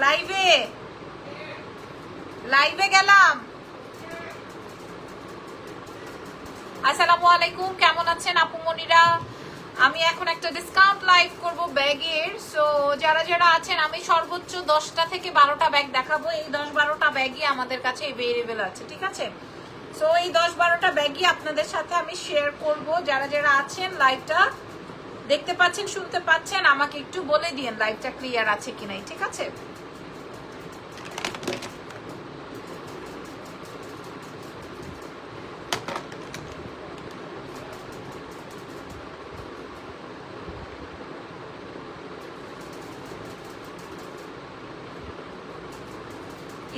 লাইভে লাইভে গেলাম। আসসালামু আলাইকুম, কেমন আছেন আপু মনিরা? আমি এখন একটা ডিসকাউন্ট লাইভ করব ব্যাগের। সো যারা যারা আছেন, আমি সর্বোচ্চ 10টা থেকে 12টা ব্যাগ দেখাবো। এই 10-12টা ব্যাগই আমাদের কাছে অ্যাভেলেবেল আছে, ঠিক আছে? সো এই 10-12টা ব্যাগই আপনাদের সাথে আমি শেয়ার করব। যারা যারা আছেন লাইভটা দেখতে পাচ্ছেন, শুনতে পাচ্ছেন, আমাকে একটু বলে দিন লাইভটা ক্লিয়ার আছে কিনা, ঠিক আছে?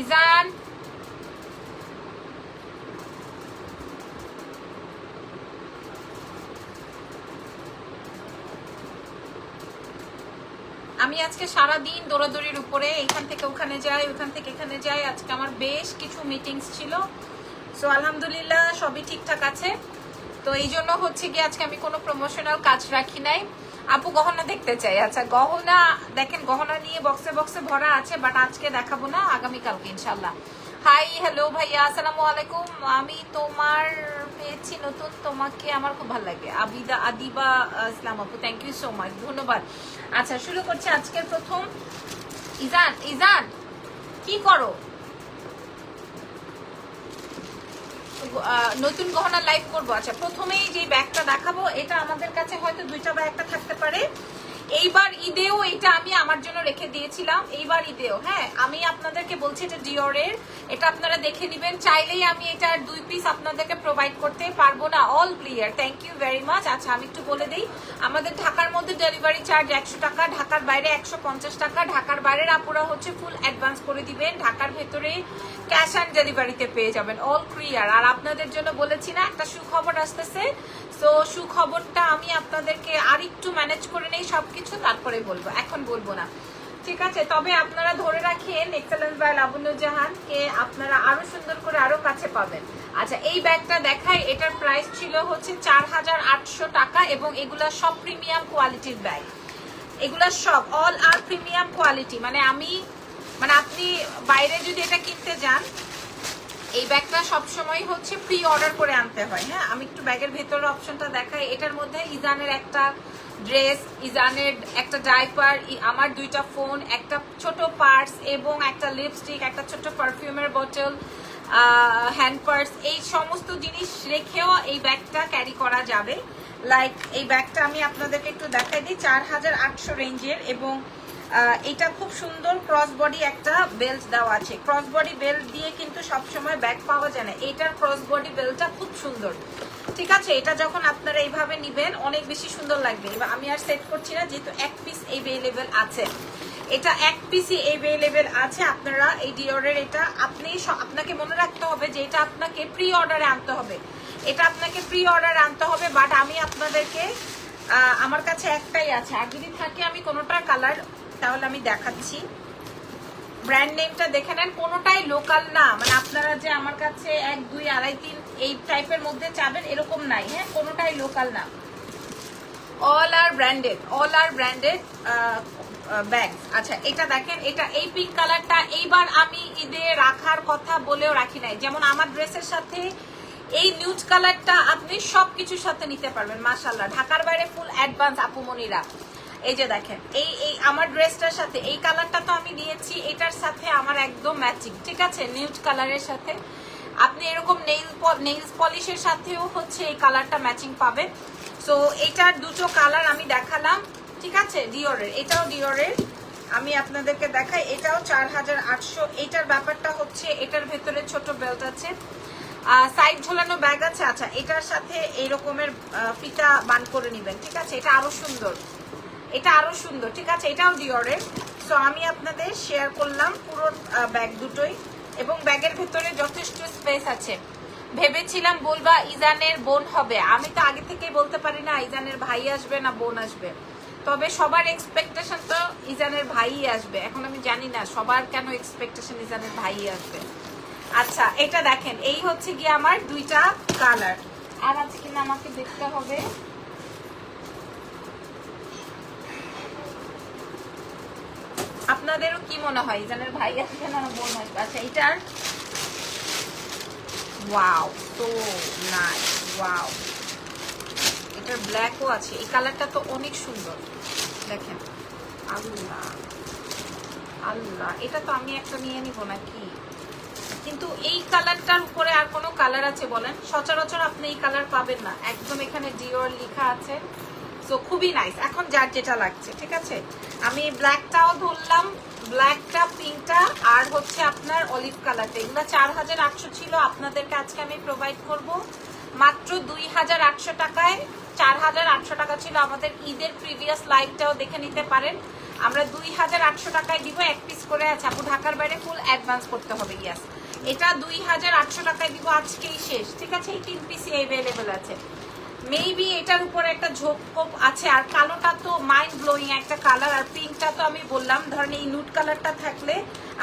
ইজান, আমি আজকে সারা দিন দৌড়াদৌড়ির উপরে, এখান থেকে ওখানে যাই, ওখান থেকে এখানে যাই। আজকে আমার বেশ কিছু মিটিংস ছিল। সো আলহামদুলিল্লাহ সবই ঠিকঠাক আছে। তো এই জন্য হচ্ছে কি আজকে আমি কোনো প্রমোশনাল কাজ রাখি নাই। আপু গহনা দেখতে চাই। আচ্ছা গহনা দেখেন, গহনা নিয়ে বক্সে বক্সে ভরা আছে, বাট আজকে দেখাবো না, আগামীকালকে ইনশাল্লাহ। হাই হ্যালো ভাইয়া, আসসালামু আলাইকুম। আমি তোমার পেয়েছি নতুন, তোমাকে আমার খুব ভালো লাগে। আদিবা ইসলাম আপু, থ্যাংক ইউ সো মাচ, ধন্যবাদ। আচ্ছা শুরু করছি আজকের প্রথম। ইজান, ইজান কি করো? নতুন গহনা লাইভ করবো। আচ্ছা প্রথমেই যে ব্যাগটা দেখাবো, এটা আমাদের কাছে হয়তো 2টা বা 1টা থাকতে পারে। এইবার ঈদেও এটা আমি আমার জন্য রেখে দিয়েছিলাম, এইবার ঈদেও। হ্যাঁ আমি আপনাদেরকে বলছি এটা ডিওরের, এটা আপনারা দেখে নেবেন। চাইলেই আমি এটার 2 পিস আপনাদেরকে প্রোভাইড করতে পারবো না। All clear, thank you very much. আচ্ছা আমি একটু বলে দিই, আমাদের ঢাকার মধ্যে ডেলিভারি চার্জ 100 টাকা, ঢাকার বাইরে 150 টাকা। ঢাকার বাইরের আপুরা হচ্ছে ফুল অ্যাডভান্স করে দিবেন, ঢাকার ভেতরে ক্যাশ অন ডেলিভারিতে পেয়ে যাবেন। All clear. আর আপনাদের জন্য বলেছি না একটা সুখবর আসতেছে, তো সুখবরটা আমি আপনাদেরকে আর একটু ম্যানেজ করে নেই সবকিছু, তারপরে বলবো, এখন বলবো না, ঠিক আছে? তবে আপনারা ধরে রাখেন এক্সেলেন্স বাই লাবণ্যজাহান কে আপনারা আরো সুন্দর করে আরো কাছে পাবেন। আচ্ছা এই ব্যাগটা দেখাই, এটার প্রাইস ছিল হচ্ছে 4800 টাকা, এবং এগুলা সব প্রিমিয়াম কোয়ালিটির ব্যাগ। এগুলা সব অল আর প্রিমিয়াম কোয়ালিটি। মানে আপনি বাইরে যদি এটা কিনতে যান, এই ব্যাগটা সবসময় হচ্ছে প্রি অর্ডার করে আনতে হয়। হ্যাঁ আমি একটু ব্যাগের ভেতরের অপশনটা দেখাই। এটার মধ্যে ইজানের একটা ড্রেস, ইজানের একটা ডাইপার, আমার 2টা ফোন, একটা ছোট পার্স এবং একটা লিপস্টিক, একটা ছোট পারফিউমের বোতল, হ্যান্ড পার্স, এই সমস্ত জিনিস রেখেও এই ব্যাগটা ক্যারি করা যাবে। লাইক এই ব্যাগটা আমি আপনাদেরকে একটু দেখাই দিই, 4800 রেঞ্জের, এবং এটা খুব সুন্দর ক্রস বডি একটা বেল্ট দেওয়া আছে। ক্রস বডি বেল্ট দিয়ে কিন্তু সবসময় ব্যাগ পাওয়া যায় না, এইটার ক্রস বডি বেল্টটা খুব সুন্দর, ঠিক আছে? এটা যখন আপনারা এইভাবে নিবেন অনেক বেশি সুন্দর লাগবে। এবার আমি আর সেট করছি না, যেহেতু 1 পিস অ্যাভেলেবেল আছে, এটা 1 পিসই অ্যাভেলেবেল আছে। আপনারা এই ডিওরের এটা আপনাকে মনে রাখতে হবে যে এটা আপনাকে প্রি অর্ডারে আনতে হবে, এটা আপনাকে প্রি অর্ডারে আনতে হবে। বাট আমি আপনাদেরকে আমার কাছে একটাই আছে, আর যদি থাকে আমি কোনোটা কালার তাহলে আমি দেখাচ্ছি। ব্র্যান্ড নেমটা দেখে নেন, কোনোটাই লোকাল না। মানে আপনারা যে আমার কাছে 1, 2, 2.5, 3 এই টাইপের মধ্যে চাবেন এরকম নাই। হ্যাঁ কোনোটাই লোকাল না, অল আর ব্র্যান্ডেড, অল আর ব্র্যান্ডেড ব্যাগ। আচ্ছা এটা দেখেন, এটা এই পিঙ্ক কালারটা এইবার আমি ঈদে রাখার কথা বলেও রাখি নাই। যেমন আমার ড্রেসের সাথে এই নিউড কালারটা আপনি সবকিছুর সাথে নিতে পারবেন মাশাআল্লাহ। ঢাকার বাইরে ফুল অ্যাডভান্স আপুমনিরা। এই যে দেখেন এই আমার ড্রেসটার সাথে এই কালারটা তো আমি নিয়েছি, এটার সাথে আমার একদম ম্যাচিং, ঠিক আছে? নিউড কালারের সাথে আপনি এরকম নেইলস পলিশের সাথেও হচ্ছে এই কালারটা ম্যাচিং পাবেন। সো এটার 2টো কালার আমি দেখালাম, ঠিক আছে? ডিওরের, এটাও ডিওরের, আমি আপনাদেরকে দেখাই। এটাও 4800। এটার ব্যাপারটা হচ্ছে এটার ভেতরে ছোট বেল্ট আছে, সাইড ঝোলানো ব্যাগ আছে। আচ্ছা এটার সাথে এই রকমের ফিতা বান করে নেবেন, ঠিক আছে? এটা আরো সুন্দর, এটা আরো সুন্দর, ঠিক আছে? এটাও ডিওরের। সো আমি আপনাদের শেয়ার করলাম পুরো ব্যাগ দুটোই, এবং ব্যাগের ভেতরে যথেষ্ট স্পেস আছে। ভেবেছিলাম বলবা ইজানের বোন হবে, আমি তো আগে থেকেই বলতে পারি না ইজানের ভাই আসবে না বোন আসবে, তবে সবার এক্সপেকটেশন তো ইজানের ভাই আসবে। এখন আমি জানি না সবার কেন এক্সপেকটেশন ইজানের ভাই আসবে। আচ্ছা এটা দেখেন, এই হচ্ছে গিয়ে আমার 2টা কালার। আর আছে কিনা আমাকে দেখতে হবে। আপনাদেরও কি মনে হয় ইজানের ভাই আসবে না বোন আসবে? আচ্ছা এটার ওয়াও তো নাইস, ওয়াও এটার ব্ল্যাকও আছে। এই কালারটা তো অনেক সুন্দর, দেখেন। আল্লাহ আল্লাহ, এটা তো আমি একটা নিয়ে নিব নাকি? কিন্তু এই কালারটার উপরে আর কোনো কালার আছে বলেন? সচরাচর আপনি এই কালার পাবেন না। একদম এখানে ডিওর লেখা আছে, তো খুবই নাইস। এখন যার যেটা লাগছে, ঠিক আছে। আমি ব্ল্যাকটাও ধরলাম, ব্ল্যাকটা, পিঙ্কটা, আর হচ্ছে আপনার অলিভ কালারটা। এগুলো 4800 ছিল, আপনাদেরকে আজকে আমি প্রোভাইড করব মাত্র 2800 টাকায়। 4800 টাকা ছিল আমাদের ঈদের প্রিভিয়াস লাইভটাও দেখে নিতে পারেন। আমরা 2800 টাকায় দিব, এক পিস করে আছে। আপু ঢাকার বাইরে ফুল অ্যাডভান্স করতে হবে। ইয়াস, এটা 2800 টাকায় দিব, আজকেই শেষ, ঠিক আছে। এই 3 পিসই অ্যাভেলেবেল আছে। মেবি এটার উপরে একটা ঝোপ আছে, আর কালোটা তো মাইন্ড ব্লোয়িং একটা কালার, আর পিঙ্কটা তো আমি বললাম, ধরেন এই নুট কালারটা থাকলে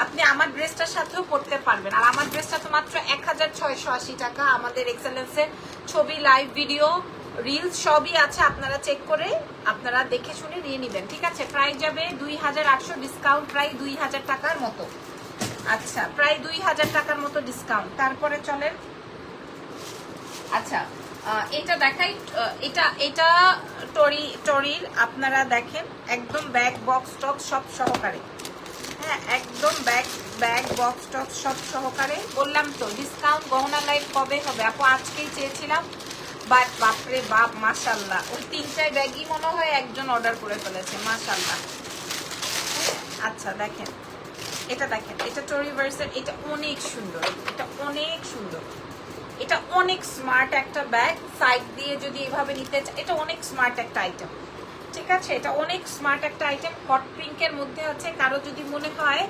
আপনি আমার ড্রেসটার সাথেও পরতে পারবেন। আর আমার ড্রেসটা তো মাত্র 1680 টাকা। আমাদের এক্সেলেন্সের ছবি, লাইভ ভিডিও, রিলস সবই আছে, আপনারা চেক করে আপনারা দেখে শুনে নিয়ে নেবেন, ঠিক আছে। প্রাইস যাবে 2800, ডিসকাউন্ট প্রায় 2000 টাকার মতো। আচ্ছা, প্রায় 2000 টাকার মতো ডিসকাউন্ট। তারপরে চলেন, আচ্ছা এটা দেখাই। এটা টরির, আপনারা দেখেন একদম ব্যাগ বক্স টক সব সহকারে। হ্যাঁ, একদম ব্যাগ বক্স টক সব সহকারে। বললাম তো ডিসকাউন্ট গহনা লাইভ কবে হবে আপু? আজকেই চেয়েছিলাম, বাট বাপরে বাপ, মাশাল্লাহ, ওই 3টায় ব্যাগই মনে হয় একজন অর্ডার করে ফেলেছে, মাশাল্লাহ। আচ্ছা দেখেন, এটা দেখেন, এটা টরিভার্সের, এটা অনেক সুন্দর, এটা অনেক সুন্দর, এটা অনেক স্মার্ট একটা ব্যাগ। সাইড দিয়ে যদি এভাবে নিতে চান, এটা অনেক স্মার্ট একটা আইটেম, ঠিক আছে। এটা অনেক স্মার্ট একটা আইটেম, হট পিঙ্কের মধ্যে আছে। কারো যদি মনে হয়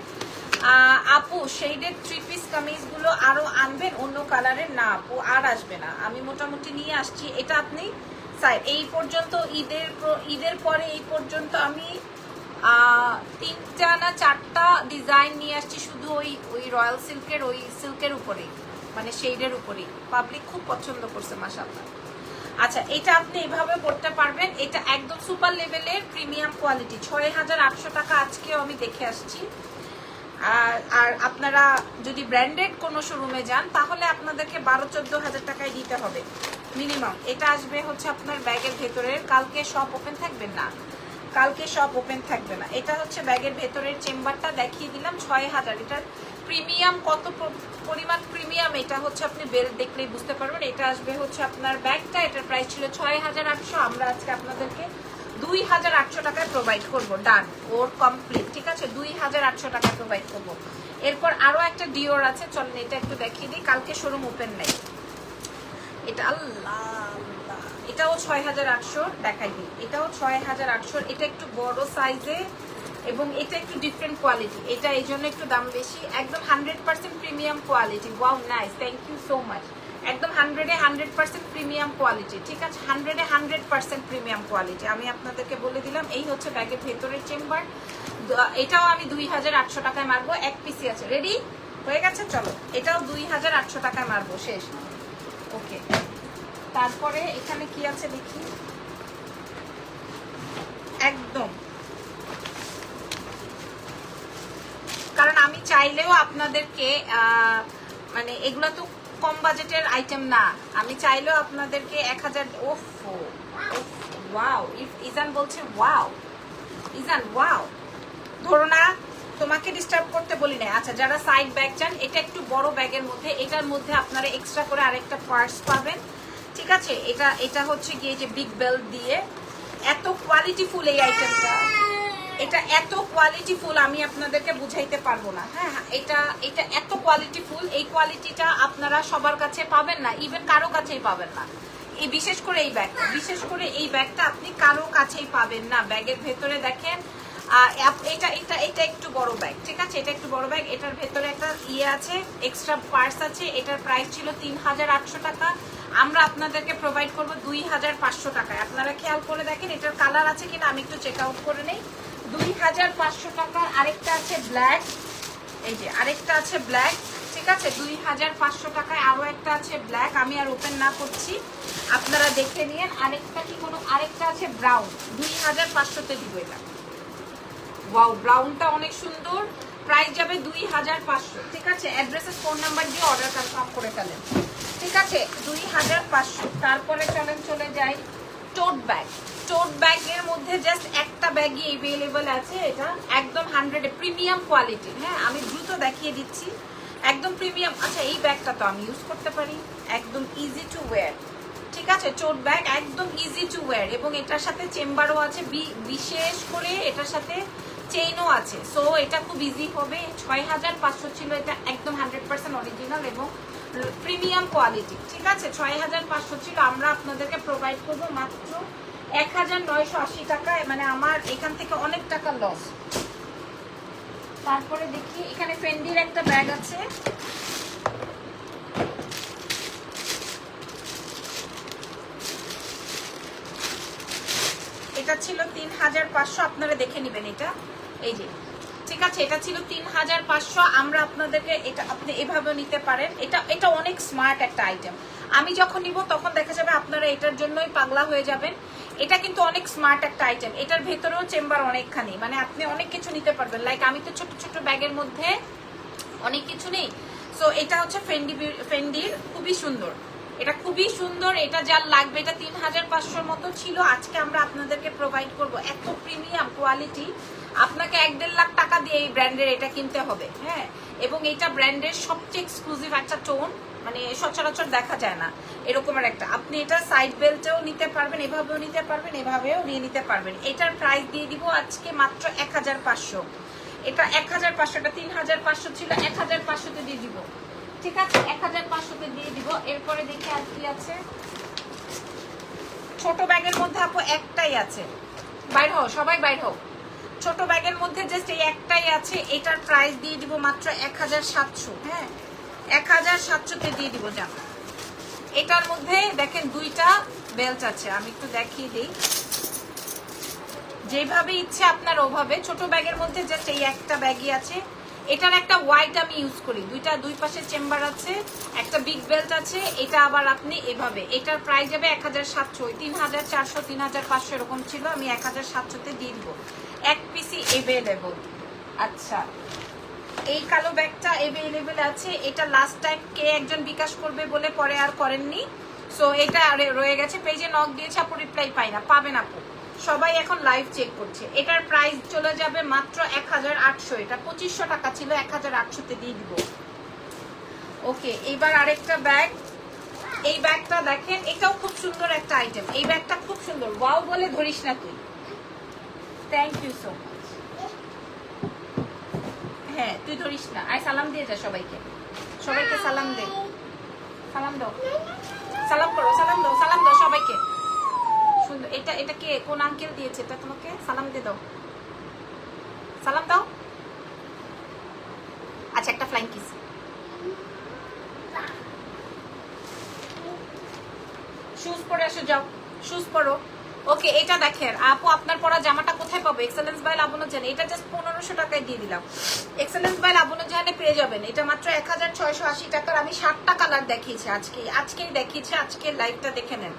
আপু শেডের 3 পিস কামিজগুলো আরো আনবেন অন্য কালারের, না আপু আর আসবে না, আমি মোটামুটি নিয়ে আসছি। এটা আপনি সাইড, এই পর্যন্ত ঈদের পরে এই পর্যন্ত আমি 3টা না 4টা ডিজাইন নিয়ে আসছি, শুধু ওই রয়্যাল সিল্কের, ওই সিল্কের উপরেই, মানে শেডের উপরেই। পাবলিক খুব পছন্দ করছে, মাশাআল্লাহ। আচ্ছা, এটা আপনি এভাবে পড়তে পারবেন। এটা একদম সুপার লেভেলের প্রিমিয়াম কোয়ালিটি, 6800 টাকা আজকেও আমি দেখে আসছি। আর আপনারা যদি ব্র্যান্ডেড কোনো শোরুমে যান, তাহলে আপনাদেরকে 12-14 হাজার টাকায় দিতে হবে মিনিমাম। এটা আসবে হচ্ছে আপনার ব্যাগের ভেতরের, কালকে শপ ওপেন থাকবেন না, কালকে শপ ওপেন থাকবে না। এটা হচ্ছে ব্যাগের ভেতরের চেম্বারটা দেখিয়ে দিলাম, 6000। এটার প্রিমিয়াম কত পরিমাণ প্রিমিয়াম, এটা হচ্ছে আপনি বেল্ট দেখলেই বুঝতে পারবেন। এটা আসবে হচ্ছে আপনার ব্যাগটা, এটার প্রাইস ছিল 6800, আমরা আজকে আপনাদেরকে 2800 টাকায় প্রোভাইড করবো। ডান, ওর কমপ্লিট, ঠিক আছে। 2800 টাকায় প্রোভাইড করবো। এরপর আরো একটা ডিওর আছে, চলেন এটা একটু দেখিয়ে দিই। কালকে শোরুম ওপেন নেই। এটা আল্লাহ, এটাও 6800 দেখাই দিই, এটাও 6800। এটা একটু বড় সাইজে এবং এটা একটু ডিফারেন্ট কোয়ালিটি, এটা এই জন্য একটু দাম বেশি। একদম 100% premium quality. Wow, nice, thank you so much. একদম 100% প্রিমিয়াম কোয়ালিটি, ঠিক আছে। 100% প্রিমিয়াম কোয়ালিটি আমি আপনাদেরকে বলে দিলাম। এই হচ্ছে ব্যাগের ভেতরের চেম্বার। এটাও আমি 2800 টাকায় মারবো, এক পিসি আছে। রেডি হয়ে গেছে, চলো এটাও 2800 টাকায় মারবো, শেষ। ওকে, তারপরে এখানে কি আছে দেখি। একদম, কারণ আমি চাইলেও আপনাদেরকে মানে এগুলো তো কম বাজেটের আইটেম না, আমি চাইলেও আপনাদেরকে 1000। ওফো, ওয়াও, ইজান বলছে ওয়াও, ইজান ওয়াও, ধরো না, তোমাকে ডিস্টার্ব করতে বলি না। আচ্ছা, যারা সাইড ব্যাগ চান, এটা একটু বড় ব্যাগের মধ্যে, এটার মধ্যে আপনারা এক্সট্রা করে আরেকটা পার্স পাবেন, ঠিক আছে। এটা হচ্ছে গিয়ে যে বিগ বেল্ট দিয়ে, এত কোয়ালিটিফুল এই আইটেমটা, এটা এত কোয়ালিটিফুল আমি আপনাদেরকে বুঝাইতে পারবো না। হ্যাঁ, এটা এত কোয়ালিটিফুল, এই কোয়ালিটিটা আপনারা সবার কাছে পাবেন না, ইভেন কারো কাছেই পাবেন না। এই বিশেষ করে এই ব্যাগটা আপনি কারো কাছেই পাবেন না। ব্যাগের ভেতরে দেখেন, এটা একটু বড় ব্যাগ, ঠিক আছে। এটা একটু বড় ব্যাগ, এটার ভেতরে একটা আছে, এক্সট্রা পার্স আছে। এটার প্রাইস ছিল 3800 টাকা, আমরা আপনাদেরকে প্রোভাইড করবো 2500 টাকায়। আপনারা খেয়াল করে দেখেন এটার কালার আছে কিনা, আমি একটু চেক আউট করে নেই। 2500 টাকার আরেকটা আছে ব্ল্যাক, এই যে আরেকটা আছে ব্ল্যাক, ঠিক আছে। 2500 টাকায় আরো একটা আছে ব্ল্যাক, আমি আর ওপেন না করছি, আপনারা দেখে নিন। আরেকটা কি কোনো আরেকটা আছে ব্রাউন, 2500-তে দিব এটা। ওয়াও, ব্রাউনটা অনেক সুন্দর। প্রাইস যাবে 2500, ঠিক আছে? অ্যাড্রেসে ফোন নাম্বার দিয়ে অর্ডার কনফার্ম করে ফেলেন, ঠিক আছে? 2500। তারপরে চলে যাই টোট ব্যাগ। টোট ব্যাগের মধ্যে জাস্ট একটা ব্যাগই অ্যাভেলেবল আছে, এটা একদম 100 প্রিমিয়াম কোয়ালিটি। হ্যাঁ, আমি দ্রুত দেখিয়ে দিচ্ছি, একদম প্রিমিয়াম। আচ্ছা, এই ব্যাগটা তো আমি ইউজ করতে পারি, একদম ইজি টু ওয়্যার, ঠিক আছে? টোট ব্যাগ একদম ইজি টু ওয়্যার, এবং এটার সাথে চেম্বারও আছে, বিশেষ করে এটার সাথে চেইনও আছে। সো এটা খুব ইজি হবে। 6500 ছিল, এটা একদম 100% অরিজিনাল এবং প্রিমিয়াম কোয়ালিটি, ঠিক আছে? 6500 ছিল, আমরা আপনাদেরকে প্রোভাইড করবো মাত্র 1980 টাকায়। মানে আমার এখান থেকে অনেক টাকা লস। তারপরে দেখি এখানে ফেন্ডির একটা ব্যাগ আছে, এটা ছিল 3500, আপনারা দেখে নেবেন এটা, এই যে, ঠিক আছে? এটা ছিল 3500, আমরা আপনাদেরকে এটা আপনি এভাবেও নিতে পারেন। এটা অনেক স্মার্ট একটা আইটেম। আমি যখন নিব তখন দেখা যাবে আপনারা এটার জন্যই পাগলা হয়ে যাবেন। এটা কিন্তু অনেক স্মার্ট একটা আইটেম। এটার ভেতরেও চেম্বার অনেকখানি, মানে আপনি অনেক কিছু নিতে পারবেন। লাইক আমি তো ছোট ছোট ব্যাগের মধ্যে অনেক কিছু নেই। সো এটা হচ্ছে ফেন্ডির, খুবই সুন্দর, এটা খুবই সুন্দর। এটা যার লাগবে, এটা 3500 মতো ছিল, আজকে আমরা আপনাদেরকে প্রোভাইড করব। এত প্রিমিয়াম কোয়ালিটি, আপনাকে 1-1.5 লাখ টাকা দিয়ে এই ব্র্যান্ডের এটা কিনতে হবে। হ্যাঁ, এবং এটা ব্র্যান্ডের সবচেয়ে এক্সক্লুসিভ একটা টোন, মানে সচরাচর দেখা যায় না এরকমের একটা। আপনি এটা সাইড বেল্টেও নিতে পারবেন, এভাবেও নিতে পারবেন, এভাবেও নিয়ে নিতে পারবেন। এটার প্রাইস দিয়ে দিব আজকে মাত্র 1500। এটা 1500, এটা 3500 ছিল, 1500-তে দিয়ে দিব, ঠিক আছে? 1500-তে দিয়ে দিব। এরপরে দেখি আর কি আছে। ছোট ব্যাগের মধ্যে আপু একটাই আছে, বাইর হও সবাই, বাইর হও। ছোট ব্যাগের মধ্যে জাস্ট এই একটাই আছে। এটার প্রাইস দিয়ে দিব মাত্র 1700। হ্যাঁ, 1700-তে দিয়ে দিব। যান, এটার মধ্যে দেখেন দুইটা বেল্ট আছে, আমি একটু দেখিয়ে দিই। যেভাবে ইচ্ছে আপনার ওভাবে। ছোট ব্যাগের মধ্যে জাস্ট এই একটা ব্যাগই আছে। এটার একটা হোয়াইট আমি ইউজ করি, দুই পাশে চেম্বার আছে, একটা বিগ বেল্ট আছে। এটা আবার আপনি এভাবে, এটার প্রাইস যাবে 1700, 3400 3500 এরকম ছিল, আমি 1700-তে দিয়ে দিব। এক পিসি এভেলেবল। আচ্ছা, এই কালো ব্যাগটা এভেলেবল আছে। এটা লাস্ট টাইম কে একজন বিকাশ করবে বলে পরে আর করেননি, সো এটা রয়ে গেছে। পেজে নক দিয়েছে আপু, রিপ্লাই পাই না। পাবেন আপু, সবাই এখন লাইভ চেক করছে। এটার প্রাইস চলে যাবে মাত্র 1800। এটা 2500 টাকা ছিল, 1800-তে দিয়ে দিব। ওকে, এইবার আরেকটা ব্যাগ। এই ব্যাগটা দেখেন, এটাও খুব সুন্দর একটা আইটেম। এই ব্যাগটা খুব সুন্দর। ওয়াও বলে ধরিস না তুই। Thank you so much. হ্যাঁ, তুই ধরিস না। আর সালাম দিয়ে যা সবাইকে, সবাইকে সালাম দে, সালাম দাও, সালাম করো, সালাম দাও, সালাম দাও সবাইকে। সুন্দর। এটা কে, কোন আঙ্কেল দিয়েছে এটা তোমাকে? সালাম দিয়ে দাও, সালাম দাও। আচ্ছা, একটা ফ্লাইং কিস। শুজ পরে আসো, যাও শুজ পরো। ওকে, এটা দেখেন আপু, আপনার পরা জামাটা কোথায় পাবো? এক্সেলেন্স বাই লাবণ্য জাহান। এটা জাস্ট 1500 টাকায় দিয়ে দিলাম। এক্সেলেন্স বাই লাবণ্য জাহানে পেয়ে যাবেন এটা মাত্র 1680 টাকার। আমি 60টা কালার দেখিয়েছি আজকেই দেখিয়েছি। আজকের লাইভটা দেখে নেন।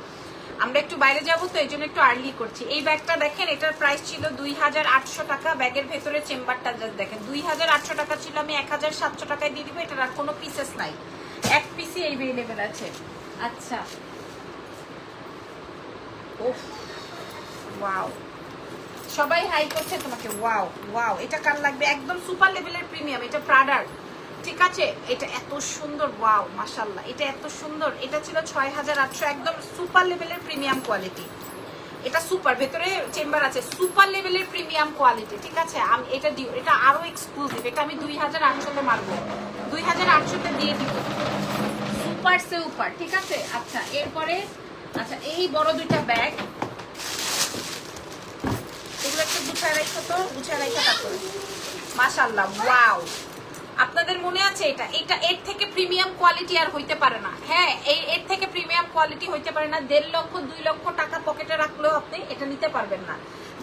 আমরা একটু বাইরে যাবো তো এই জন্য একটু আর্লি করছি। এই ব্যাগটা দেখেন, এটার প্রাইস ছিল 2800 টাকা। ব্যাগের ভেতরে চেম্বারটা জাস্ট দেখেন, 2800 টাকা ছিল, আমি 1700 টাকায় দিয়ে দিব। এটার আর কোনো পিসেস নাই, এক পিসই এভেলেবেল আছে। আচ্ছা, ওফ, ওয়াও, সবাই হাই করছে তোমাকে। ওয়াও ওয়াও, এটা কার লাগবে? একদম সুপার লেভেলের প্রিমিয়াম, এটা প্রাডার, ঠিক আছে? এটা এত সুন্দর, ওয়াও মাশাআল্লাহ, এটা এত সুন্দর। এটা ছিল 6800, একদম সুপার লেভেলের প্রিমিয়াম কোয়ালিটি। এটা সুপার, ভেতরে চেম্বার আছে, সুপার লেভেলের প্রিমিয়াম কোয়ালিটি, ঠিক আছে? আমি এটা দিও, এটা আরো এক্সক্লুসিভ। এটা আমি 2800-তে মারবো, 2800-তে দিয়ে দিব। সুপার সুপার, ঠিক আছে? আচ্ছা, এরপরে আচ্ছা, এই বড় দুইটা ব্যাগ, এগুলো একটু গুছায় রাখো তো, গুছায় রাখা তারপরে। মাশাআল্লাহ, ওয়াও, আপনাদের মনে আছে এটা? এটা এর থেকে প্রিমিয়াম কোয়ালিটি আর হইতে পারে না। হ্যাঁ, এর থেকে প্রিমিয়াম কোয়ালিটি হইতে পারে না। 1.5 লক্ষ 2 লক্ষ টাকা পকেটে রাখলেও আপনি এটা নিতে পারবেন না।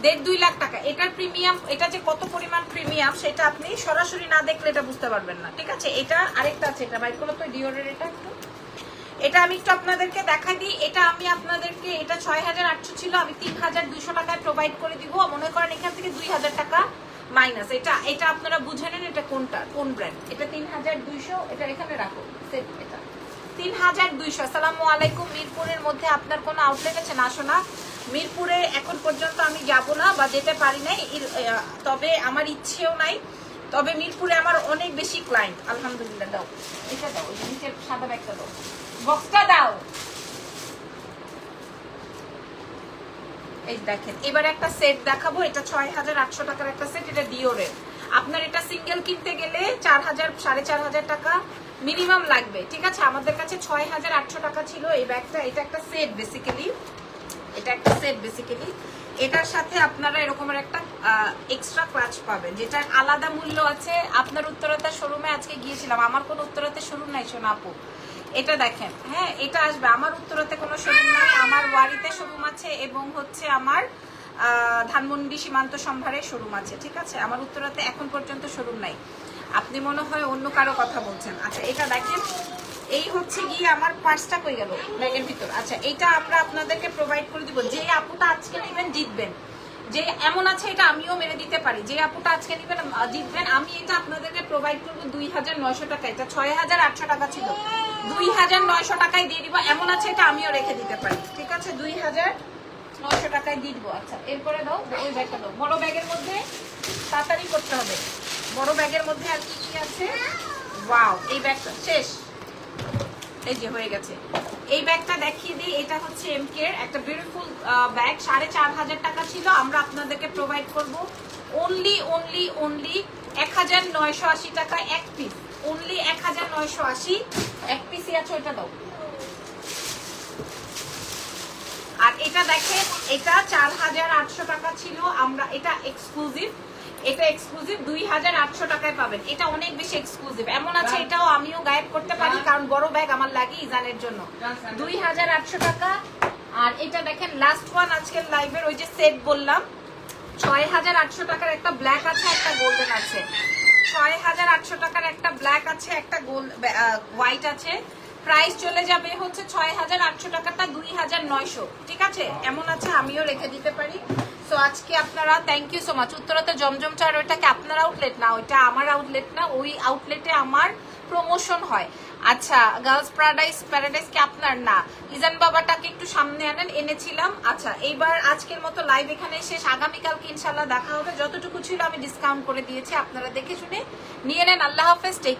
1.5-2 লাখ টাকা। এটার প্রিমিয়াম, এটা যে কত পরিমাণ প্রিমিয়াম সেটা আপনি সরাসরি না দেখলে এটা বুঝতে পারবেন না, ঠিক আছে? এটা আরেকটা আছে, এটা বাইর করো তো, ডিওরের। এটা একটু, এটা আমি একটু আপনাদেরকে দেখাই দিই। এটা আমি আপনাদেরকে, এটা 6800 ছিল, আমি 3200 টাকায় প্রোভাইড করে দিব। মনে করেন এখান থেকে 2000 টাকা মাইনাস। এটা এটা আপনারা বুঝে নেন এটা কোনটা, কোন ব্র্যান্ড। এটা 3200, এটা এখানে রাখো সেট, এটা 3200। আসসালামু আলাইকুম। মিরপুরের মধ্যে আপনার কোনো আউটলেট আছে? না শোনা, মিরপুরে এখন পর্যন্ত আমি যাব না বা যেতে পারি নাই, তবে আমার ইচ্ছেও নাই। তবে মিরপুরে আমার অনেক বেশি ক্লায়েন্ট, আলহামদুলিল্লাহ। দাও এটা, দাও ওই নিচের সাদা ব্যাগটা দাও, বক্সটা দাও। এই দেখেন, এবার একটা সেট দেখাবো। এটা 6800 টাকার একটা সেট, এটা ডিওরের। আপনার এটা সিঙ্গেল কিনতে গেলে 4000 4500 টাকা মিনিমাম লাগবে, ঠিক আছে। আমাদের কাছে 6800 টাকা ছিল এই ব্যাগটা। এটা একটা সেট বেসিক্যালি, এটা একটা সেট বেসিক্যালি। এটার সাথে আপনারা এরকমের একটা এক্সট্রা ক্লাচ পাবেন, যেটার আলাদা মূল্য আছে। আপনার উত্তরতা শোরুমে আজকে গিয়েছিলাম, আমার কোনো উত্তরতে শোরুম নাই শোনা আপু। এটা দেখেন, হ্যাঁ এটা আসবে। আমার উত্তরাতে কোনো শোরুম নাই, আমার ওয়ারিতে শোরুম আছে এবং হচ্ছে আমার ধানমন্ডি সীমান্ত সম্ভারে শোরুম আছে, ঠিক আছে। আমার উত্তরাতে এখন পর্যন্ত শোরুম নাই। আপনি মনে হয় অন্য কারো কথা বলছেন। আচ্ছা এটা দেখেন, এই হচ্ছে গিয়ে আমার পার্সটা কই গেল ব্যাগের ভিতর। আচ্ছা এইটা আমরা আপনাদেরকে প্রোভাইড করে দিব। যে আপুটা আজকে নেবেন জিতবেন, যে এমন আছে এটা আমিও মেরে দিতে পারি। যে আপুটা আজকে নেবেন জিতবেন। আমি এটা আপনাদেরকে প্রোভাইড করবো 2900 টাকা। এটা 6800 টাকা ছিল, 2900 টাকায় দিয়ে দিব। এমন আছে এটা আমিও রেখে দিতে পারি, ঠিক আছে। 2900 টাকায় দিয়ে দিব। আচ্ছা এরপরে দাও ওই ব্যাগটা দাও। বড় ব্যাগের মধ্যে তাড়াতাড়ি করতে হবে। বড় ব্যাগের মধ্যে আর কি কি আছে? ওয়াও, এই ব্যাগটা শেষ, এই যে হয়ে গেছে। এই ব্যাগটা দেখিয়ে দিই। এটা হচ্ছে এমকে এর একটা বিউটিফুল ব্যাগ। 4500 টাকা ছিল, আমরা আপনাদেরকে প্রোভাইড করব অনলি 1980 টাকা এক পিস। অনলি 1980 এক পিসই আছে, ওইটা দাও। আর এটা দেখেন, এটা 4800 টাকা ছিল, আমরা এটা এক্সক্লুসিভ, এটা এক্সক্লুসিভ 2800 টাকায় পাবেন। এটা অনেক বেশি এক্সক্লুসিভ। এমন আছে এটাও আমিও গায়েব করতে পারি, কারণ বড় ব্যাগ আমার লাগে ইজানের জন্য। 2800 টাকা। আর এটা দেখেন লাস্ট ওয়ান আজকের লাইভের, ওই যে সেট বললাম 6800 টাকার একটা ব্ল্যাক আছে, একটা গোল্ডেন আছে। 6800 টাকার একটা ব্ল্যাক আছে, একটা গোল্ড হোয়াইট আছে। প্রাইস চলে যাবে হচ্ছে 6800 টাকাটা 2900, ঠিক আছে। এমন আছে আমিও রেখে দিতে পারি। সো আজকে আপনারা থ্যাংক ইউ সো মাচ। উত্তরাতে জমজম চার, ওইটাকে আপনার আউটলেট না, ওইটা আমার আউটলেট না, ওই আউটলেটে আমার প্রমোশন হয়। আচ্ছা গার্লস প্যারাডাইস কি আপনার? না, ইজান বাবাটাকে একটু সামনে আনেন, এনেছিলাম। আচ্ছা এইবার আজকের মতো লাইভ এখানে শেষ। আগামীকালকে ইনশাল্লাহ দেখা হবে। যতটুকু ছিল আমি ডিসকাউন্ট করে দিয়েছি, আপনারা দেখে শুনে নিয়ে নেন। আল্লাহ হাফেজ।